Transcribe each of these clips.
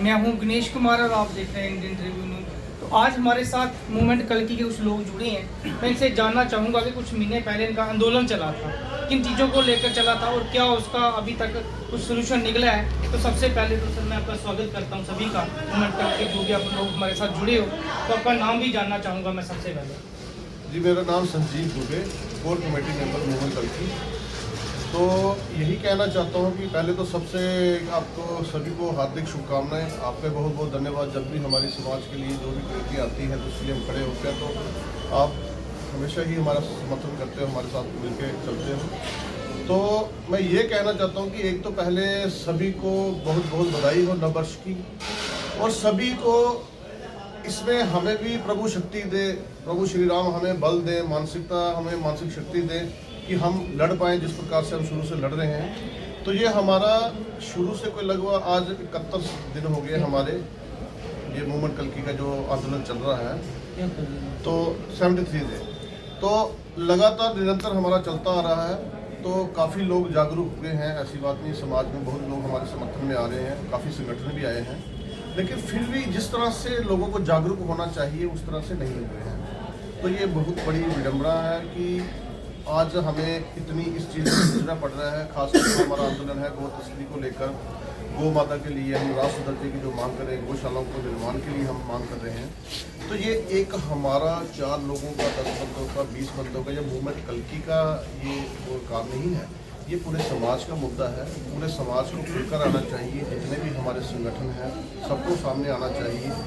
मैं हूं गणेश कुमार और आप देख रहे हैं इंडियन ट्रिब्यून। तो आज हमारे साथ मूवमेंट कल्की के कुछ लोग जुड़े हैं। मैं इनसे जानना चाहूँगा कि कुछ महीने पहले इनका आंदोलन चला था, किन चीज़ों को लेकर चला था और क्या उसका अभी तक कुछ सोल्यूशन निकला है। तो सबसे पहले तो सर मैं आपका स्वागत करता हूँ सभी का, मूवमेंट कल्की जो भी आप लोग हमारे साथ जुड़े हो। तो आपका नाम भी जानना चाहूँगा मैं सबसे पहले। जी, मेरा नाम Sanjeev Dubey, core committee member movement कल्की। तो यही कहना चाहता हूँ कि पहले तो सबसे आपको सभी को हार्दिक शुभकामनाएं। आपका बहुत बहुत धन्यवाद। जब भी हमारी समाज के लिए जो भी कृति आती है तो इसलिए हम खड़े होते हैं, तो आप हमेशा ही हमारा समर्थन करते हो, हमारे साथ मिलकर चलते हो। तो मैं ये कहना चाहता हूँ कि एक तो पहले सभी को बहुत बहुत बधाई हो नववर्ष की, और सभी को इसमें हमें भी प्रभु शक्ति दे, प्रभु श्री राम हमें बल दे, मानसिकता हमें मानसिक शक्ति दे कि हम लड़ पाएँ जिस प्रकार से हम शुरू से लड़ रहे हैं। तो ये हमारा शुरू से कोई लगभग आज 71 दिन हो गए हमारे ये मूवमेंट कल्की का जो आंदोलन चल रहा है, तो 73 दिन तो लगातार निरंतर हमारा चलता आ रहा है। तो काफ़ी लोग जागरूक हुए हैं, ऐसी बात नहीं, समाज में बहुत लोग हमारे समर्थन में आ रहे हैं, काफ़ी संगठन भी आए हैं, लेकिन फिर भी जिस तरह से लोगों को जागरूक होना चाहिए उस तरह से नहीं हुए हैं। तो ये बहुत बड़ी विडंबना है कि आज हमें इतनी इस चीज़ में जूझना पड़ रहा है। खासकर हमारा आंदोलन है गो तस्करी को लेकर, गौ माता के लिए हम राष्ट्र दर्जे की जो मांग कर रहे हैं, गौशालाओं को निर्माण के लिए हम मांग कर रहे हैं। तो ये एक हमारा 4 लोगों का, 10 बंदों का, 20 बंदों का, ये मूवमेंट कल्की का ये वो काम नहीं है, ये पूरे समाज का मुद्दा है। पूरे समाज को खुलकर आना चाहिए, जितने भी हमारे संगठन हैं सबको सामने आना चाहिए।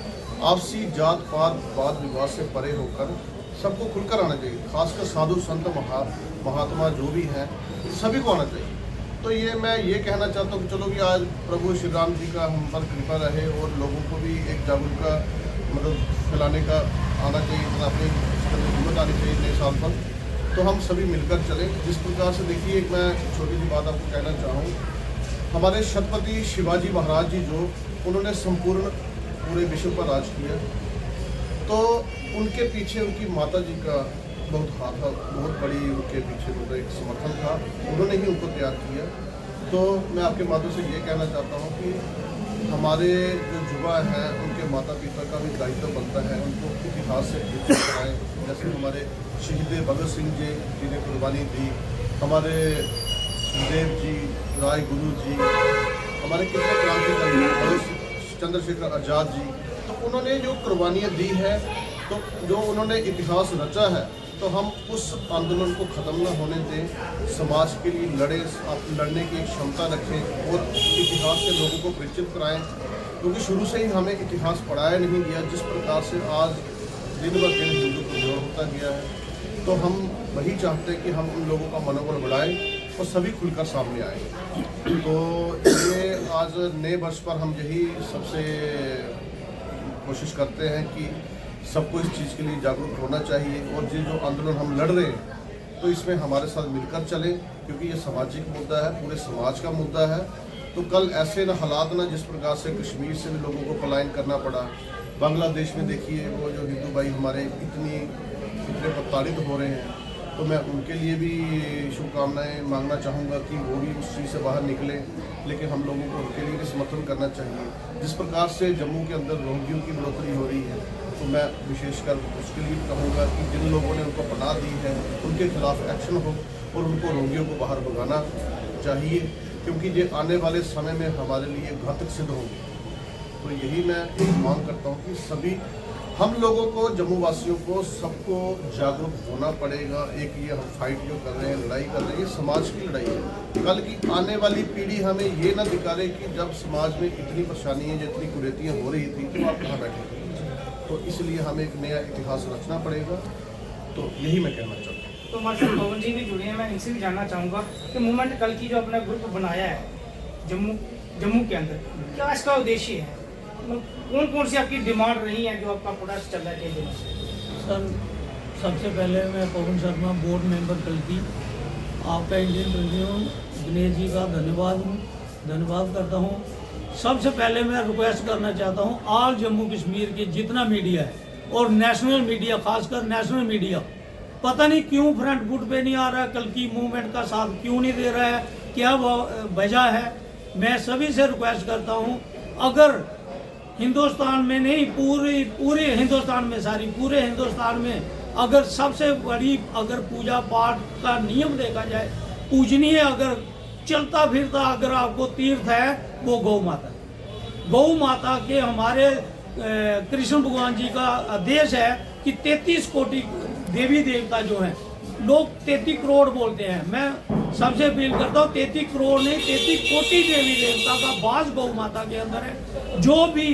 आपसी जात पात वाद विवाद से परे होकर सबको खुलकर आना चाहिए। खासकर साधु संत महात्मा जो भी हैं सभी को आना चाहिए। तो ये मैं ये कहना चाहता हूँ कि चलो कि आज प्रभु श्री राम जी का हम पर कृपा रहे और लोगों को भी एक जागरूकता मतलब फैलाने का आना चाहिए, इतना अपनी हिम्मत आनी चाहिए नए साल पर। तो हम सभी मिलकर चलें जिस प्रकार से। देखिए, एक मैं छोटी सी बात आपको कहना चाहूँ, हमारे छत्रपति शिवाजी महाराज जी जो उन्होंने संपूर्ण पूरे विश्व पर राज किया, तो उनके पीछे उनकी माता जी का बहुत हाथ था, बहुत बड़ी उनके पीछे उनका एक समर्थन था, उन्होंने ही उनको तैयार किया। तो मैं आपके माध्यम से ये कहना चाहता हूँ कि हमारे जो युवा हैं उनके माता पिता का भी दायित्व बनता है, उनको इतिहास से परिचित कराएँ। जैसे हमारे शहीद भगत सिंह जी जिन्हें कुर्बानी दी, हमारे सुखदेव जी, राय गुरु जी, हमारे कितने क्रांतिकारी भगत चंद्रशेखर आज़ाद जी, तो उन्होंने जो कुर्बानियाँ दी है, तो जो उन्होंने इतिहास रचा है, तो हम उस आंदोलन को ख़त्म न होने दें, समाज के लिए लड़ने की एक क्षमता रखें और इतिहास से लोगों को परिचित कराएं। क्योंकि शुरू से ही हमें इतिहास पढ़ाया नहीं गया, जिस प्रकार से आज दिन ब दिन हिंदू कमजोर होता गया है। तो हम वही चाहते हैं कि हम उन लोगों का मनोबल बढ़ाएं और सभी खुलकर सामने आएँ। तो ये आज नए वर्ष पर हम यही सबसे कोशिश करते हैं कि सबको इस चीज़ के लिए जागरूक होना चाहिए, और ये जो आंदोलन हम लड़ रहे हैं तो इसमें हमारे साथ मिलकर चलें, क्योंकि ये सामाजिक मुद्दा है, पूरे समाज का मुद्दा है। तो कल ऐसे न हालात ना जिस प्रकार से कश्मीर से भी लोगों को पलायन करना पड़ा, बांग्लादेश में देखिए वो जो हिंदू भाई हमारे इतने प्रताड़ित हो रहे हैं, तो मैं उनके लिए भी शुभकामनाएं मांगना चाहूँगा कि वो भी उस चीज़ से बाहर निकलें। लेकिन हम लोगों को उनके लिए भी समर्थन करना चाहिए। जिस प्रकार से जम्मू के अंदर रोहिंग्यों की बढ़ोतरी हो रही है, तो मैं विशेषकर उसके लिए कहूँगा कि जिन लोगों ने उनको पनाह दी है उनके खिलाफ एक्शन हो और उनको रोहिंग्यों को बाहर भगाना चाहिए, क्योंकि ये आने वाले समय में हमारे लिए घातक सिद्ध होंगे। तो यही मैं एक मांग करता हूँ कि सभी हम लोगों को, जम्मू वासियों को, सबको जागरूक होना पड़ेगा। एक ये हम फाइट जो कर रहे हैं, लड़ाई कर रहे हैं, ये समाज की लड़ाई है। कल की आने वाली पीढ़ी हमें ये ना दिखा कि जब समाज में इतनी परेशानियाँ, जितनी कुरीतियाँ हो रही थी तो आप कहाँ बैठे थे। तो इसलिए हमें एक नया इतिहास रचना पड़ेगा। तो यही मैं कहना चाहता हूँ। तो हमारे साथ पवन जी भी जुड़े हैं, मैं इनसे भी जानना चाहूँगा कि मूवमेंट कल्की जो अपना ग्रुप बनाया है जम्मू के अंदर, क्या इसका उद्देश्य है? कौन कौन सी आपकी डिमांड रही है जो आपका प्रोटेस्ट चल रहा है कई दिनों से? सर, सबसे पहले मैं पवन शर्मा, बोर्ड मेंबर कल्की, आपका इंडियन ट्रिब्यून गणेश जी का धन्यवाद करता हूँ। सबसे पहले मैं रिक्वेस्ट करना चाहता हूँ ऑल जम्मू कश्मीर के जितना मीडिया है और नेशनल मीडिया, खासकर नेशनल मीडिया, पता नहीं क्यों फ्रंट फुट पे नहीं आ रहा है, कल्की मूवमेंट का साथ क्यों नहीं दे रहा है, क्या वजह है। मैं सभी से रिक्वेस्ट करता हूँ, अगर हिंदुस्तान में नहीं, पूरे हिंदुस्तान में, पूरे हिंदुस्तान में अगर सबसे बड़ी अगर पूजा पाठ का नियम देखा जाए, पूजनीय अगर चलता फिरता अगर आपको तीर्थ है, वो गौ माता। गौ माता के हमारे कृष्ण भगवान जी का आदेश है कि 33 कोटि देवी देवता जो हैं, लोग 33 करोड़ बोलते हैं, मैं सबसे अपील करता हूँ 33 करोड़ नहीं, 33 कोटि देवी देवता का वास गौ माता के अंदर है। जो भी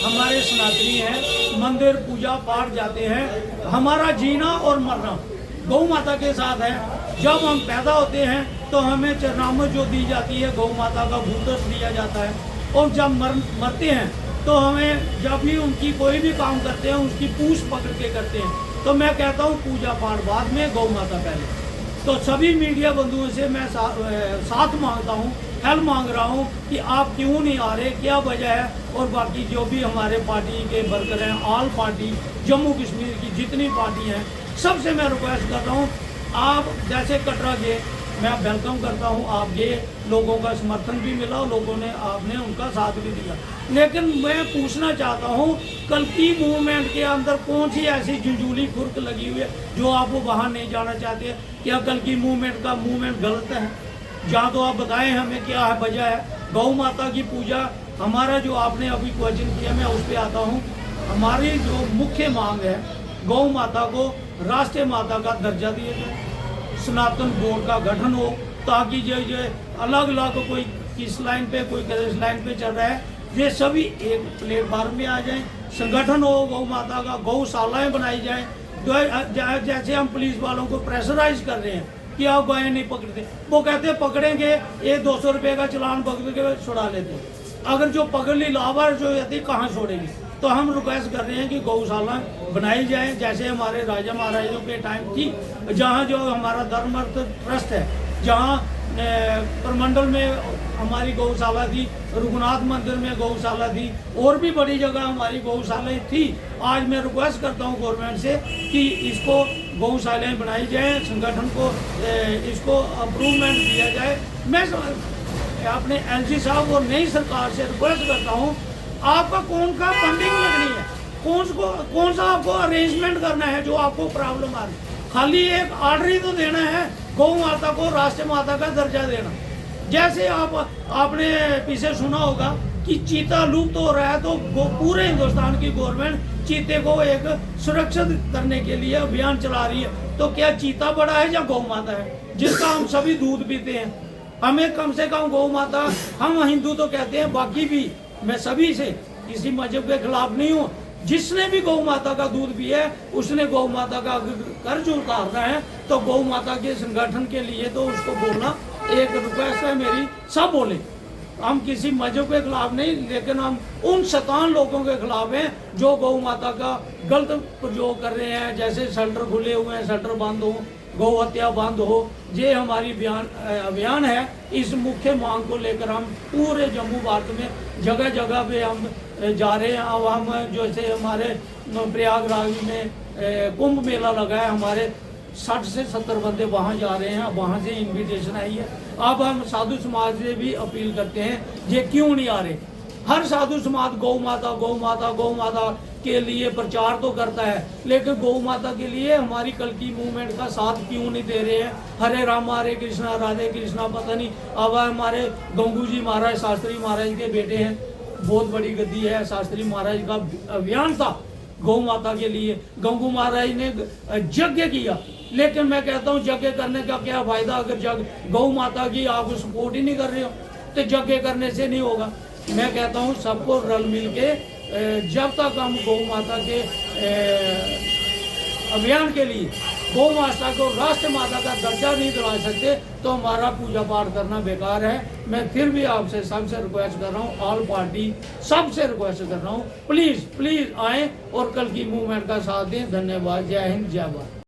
हमारे सनातनी हैं, मंदिर पूजा पाठ जाते हैं, हमारा जीना और मरना गौ माता के साथ है। जब हम पैदा होते हैं तो हमें चरणामृत जो दी जाती है, गौ माता का भूतस दिया जाता है, और जब मरते हैं तो हमें जब भी उनकी कोई भी काम करते हैं उसकी पूछ पकड़ के करते हैं। तो मैं कहता हूँ पूजा पाठ बाद में, गौ माता पहले। तो सभी मीडिया बंधुओं से मैं साथ मांगता हूँ, हेल्प मांग रहा हूँ कि आप क्यों नहीं आ रहे, क्या वजह है। और बाकी जो भी हमारे पार्टी के वर्कर हैं, ऑल पार्टी जम्मू कश्मीर की जितनी पार्टी हैं, सबसे मैं रिक्वेस्ट कर रहा हूँ, आप जैसे कटरा गए, मैं वेलकम करता हूँ, आप गए, लोगों का समर्थन भी मिला, लोगों ने आपने उनका साथ भी दिया। लेकिन मैं पूछना चाहता हूँ, कल की मूवमेंट के अंदर कौन सी ऐसी झुंझुली खुर्क लगी हुई है जो आप वो वहाँ नहीं जाना चाहते? क्या कल की मूवमेंट गलत है? जहाँ तो आप बताएं हमें क्या है, वजह है। गौ माता की पूजा, हमारा जो आपने अभी क्वेश्चन किया, मैं उस पर आता हूँ। हमारी जो मुख्य मांग है, गौ माता को राष्ट्रीय माता का दर्जा दिया जाए, सनातन बोर्ड का गठन हो, ताकि जो अलग अलग कोई किस लाइन पे, कोई किस लाइन पे चल रहा है, ये सभी एक प्लेटफार्म में आ जाएं। संगठन हो गौ माता का, गौशालाएं बनाई जाएं। जैसे हम पुलिस वालों को प्रेशराइज कर रहे हैं कि आप गायें नहीं पकड़ते, वो कहते हैं पकड़ेंगे, ये 200 रुपये का चालान पकड़ के छुड़ा लेते। अगर जो पकड़ ली लाभार जो यदि कहाँ छोड़ेगी? तो हम रिक्वेस्ट कर रहे हैं कि गौशाला बनाई जाए, जैसे हमारे राजा महाराजों के टाइम थी, जहाँ जो हमारा धर्मार्थ ट्रस्ट है, जहाँ प्रमंडल में हमारी गौशाला थी, रघुनाथ मंदिर में गौशाला थी, और भी बड़ी जगह हमारी गौशालाएं थी। आज मैं रिक्वेस्ट करता हूँ गवर्नमेंट से कि इसको गौशालाएं बनाई जाए, संगठन को इसको अप्रूवमेंट दिया जाए। मैं अपने एलजी साहब और नई सरकार से रिक्वेस्ट करता हूँ, आपका कौन सा फंडिंग लगनी है, कौन सा आपको अरेंजमेंट करना है जो आपको प्रॉब्लम आ रही है? खाली एक ऑर्डर ही तो देना है, गौ माता को राष्ट्रीय माता का दर्जा देना। जैसे आपने पीछे सुना होगा कि चीता लुप्त हो रहा है, तो पूरे हिंदुस्तान की गवर्नमेंट चीते को एक सुरक्षित करने के लिए अभियान चला रही है। तो क्या चीता बड़ा है या गौ माता है, जिसका हम सभी दूध पीते हैं? हमें कम से कम गौ माता, हम हिंदू तो कहते हैं, बाकी भी मैं सभी से किसी मजहब के खिलाफ नहीं हूँ, जिसने भी गौ माता का दूध पिया है उसने गौ माता का कर्ज उतारना है, तो गौ माता के संगठन के लिए तो उसको बोलना एक रिक्वेस्ट है मेरी, सब बोले। हम किसी मजहब के खिलाफ नहीं, लेकिन हम उन शैतान लोगों के खिलाफ हैं जो गौ माता का गलत प्रयोग कर रहे हैं। जैसे शल्टर खुले हुए हैं, शल्टर बंद हो, गौ हत्या बंद हो। ये हमारी अभियान है। इस मुख्य मांग को लेकर हम पूरे जम्मू भारत में जगह जगह पे हम जा रहे हैं। अब हम जैसे हमारे प्रयागराज में कुंभ मेला लगा है, हमारे 60 से 70 बंदे वहाँ जा रहे हैं, वहाँ से इनविटेशन आई है। अब हम साधु समाज से भी अपील करते हैं, ये क्यों नहीं आ रहे? हर साधु समाज गौ माता गौ माता गौ माता के लिए प्रचार तो करता है, लेकिन गौ माता के लिए हमारी कल की मूवमेंट का साथ क्यों नहीं दे रहे हैं? हरे राम हरे कृष्णा राधे कृष्णा पता नहीं। अब हमारे गंगू जी महाराज, शास्त्री महाराज के बेटे हैं, बहुत बड़ी गद्दी है। शास्त्री महाराज का अभियान था गौ माता के लिए, गंगू महाराज ने यज्ञ किया। लेकिन मैं कहता हूँ यज्ञ करने का क्या फायदा अगर गौ माता की आप सपोर्ट ही नहीं कर रहे हो, तो यज्ञ करने से नहीं होगा। मैं कहता हूँ सबको रल मिल के जब तक हम गौ माता के अभियान के लिए गौ माता को राष्ट्र माता का दर्जा नहीं दिला सकते, तो हमारा पूजा पाठ करना बेकार है। मैं फिर भी आपसे सबसे रिक्वेस्ट कर रहा हूँ, ऑल पार्टी सबसे रिक्वेस्ट कर रहा हूँ, प्लीज़ प्लीज़ आएँ और कल की मूवमेंट का साथ दें। धन्यवाद। जय हिंद, जय भारत।